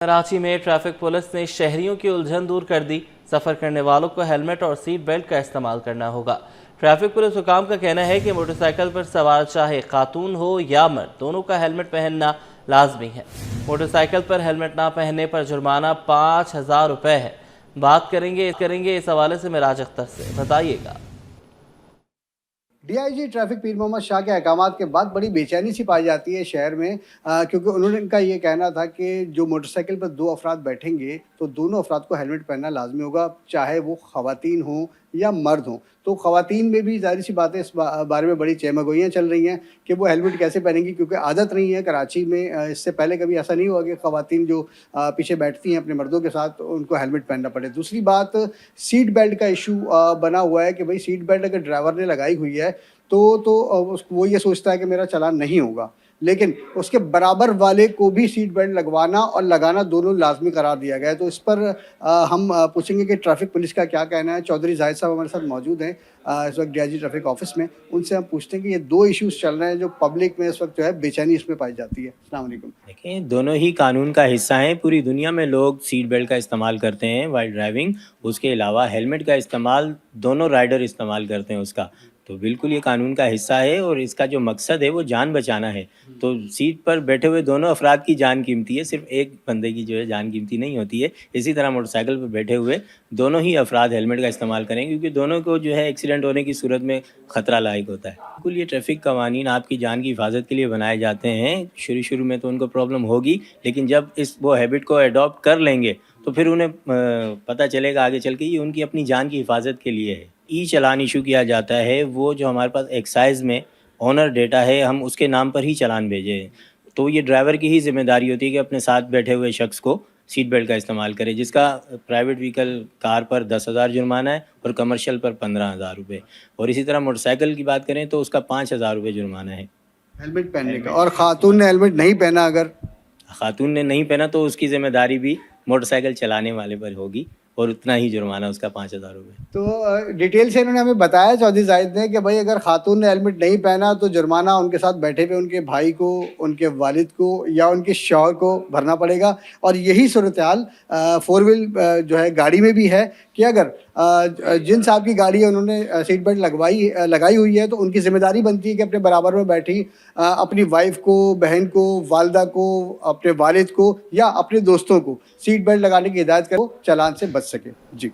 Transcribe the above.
कराची में traffic police ने शहरियों की उलझन दूर कर दी। सफर करने वालों को हेलमेट और सीट बेल्ट का इस्तेमाल करना होगा। ट्रैफिक पुलिस हुकाम का कहना है कि मोटरसाइकिल पर सवार चाहे खातून हो या मर्द, दोनों का हेलमेट पहनना लाजमी है। मोटरसाइकिल पर हेलमेट ना पहनने पर जुर्माना 5,000 रुपए है। बात करेंगे इस हवाले से मिराज अख्तर से। बताइएगा। डीआईजी ट्रैफिक पीर मोहम्मद शाह के अहकामात के बाद बड़ी बेचैनी सी पाई जाती है शहर में, क्योंकि उनका ये कहना था कि जो मोटरसाइकिल पर दो अफराद बैठेंगे तो दोनों अफराद को हेलमेट पहनना लाजमी होगा, चाहे वो ख़वातीन हों या मर्द हों। तो ख़वातीन में भी ज़ाहिर सी बात है इस बारे में बड़ी चहमगोइयाँ चल रही हैं कि वो हेलमेट कैसे पहनेंगी, क्योंकि आदत नहीं है कराची में। इससे पहले कभी ऐसा नहीं हुआ कि ख़वातीन जो पीछे बैठती हैं अपने मर्दों के साथ, उनको हेलमेट पहनना पड़े। दूसरी बात, सीट बेल्ट का इशू बना हुआ है कि भाई सीट बेल्ट अगर ड्राइवर ने लगाई हुई है तो वो ये सोचता है कि मेरा चालान नहीं होगा, लेकिन उसके बराबर वाले को भी सीट बेल्ट लगवाना और लगाना दोनों लाजमी करार दिया गया है। तो इस पर हम पूछेंगे कि ट्रैफिक पुलिस का क्या कहना है। चौधरी जाहिद साहब हमारे साथ मौजूद हैं इस वक्त डीआईजी ट्रैफिक ऑफिस में। उनसे हम पूछते हैं कि ये दो इश्यूज चल रहे हैं जो पब्लिक में इस वक्त जो है बेचैनी इसमें पाई जाती है। अस्सलाम वालेकुम। देखिए, दोनों ही कानून का हिस्सा हैं। पूरी दुनिया में लोग सीट बेल्ट का इस्तेमाल करते हैं वाइल ड्राइविंग। उसके अलावा हेलमेट का इस्तेमाल दोनों राइडर इस्तेमाल करते हैं उसका। तो बिल्कुल ये कानून का हिस्सा है और इसका जो मकसद है वो जान बचाना है। तो सीट पर बैठे हुए दोनों अफराद की जान कीमती है, सिर्फ एक बंदे की जो है जान कीमती नहीं होती है। इसी तरह मोटरसाइकिल पर बैठे हुए दोनों ही अफराद हेलमेट का इस्तेमाल करें, क्योंकि दोनों को जो है एक्सीडेंट होने की सूरत में ख़तरा लायक होता है। बिल्कुल ये ट्रैफिक कवानीन आपकी जान की हिफाजत के लिए बनाए जाते हैं। शुरू में तो उनको प्रॉब्लम होगी, लेकिन जब वो हैबिट को अडॉप्ट कर लेंगे तो फिर उन्हें पता चलेगा आगे चल के ये उनकी अपनी जान की हिफाजत के लिए है। ई चालान इशू किया जाता है, वो जो हमारे पास एक्साइज में ऑनर डेटा है, हम उसके नाम पर ही चालान भेजें। तो ये ड्राइवर की ही जिम्मेदारी होती है कि अपने साथ बैठे हुए शख्स को सीट बेल्ट का इस्तेमाल करे, जिसका प्राइवेट व्हीकल कार पर 10,000 जुर्माना है और कमर्शियल पर 15,000 रुपये। और इसी तरह मोटरसाइकिल की बात करें तो उसका 5,000 रुपये जुर्माना है हेलमेट पहनने का। और ख़ातून ने हेलमेट नहीं पहना, अगर खातून ने नहीं पहना तो उसकी जिम्मेदारी भी मोटरसाइकिल चलाने वाले पर होगी और उतना ही जुर्माना, उसका 5,000 रुपये। तो डिटेल से इन्होंने हमें बताया चौधरी जाहिद ने कि भाई अगर खातून ने हेलमेट नहीं पहना तो जुर्माना उनके साथ बैठे हुए उनके भाई को, उनके वालिद को या उनके शौहर को भरना पड़ेगा। और यही सूरत हाल फोर व्हील जो है गाड़ी में भी है कि अगर जिन साहब की गाड़ी है उन्होंने सीट बेल्ट लगाई हुई है तो उनकी जिम्मेदारी बनती है कि अपने बराबर में बैठी अपनी वाइफ को, बहन को, वालदा को, अपने वालिद को या अपने दोस्तों को सीट बेल्ट लगाने की हिदायत करो, चालान से बच सके। जी।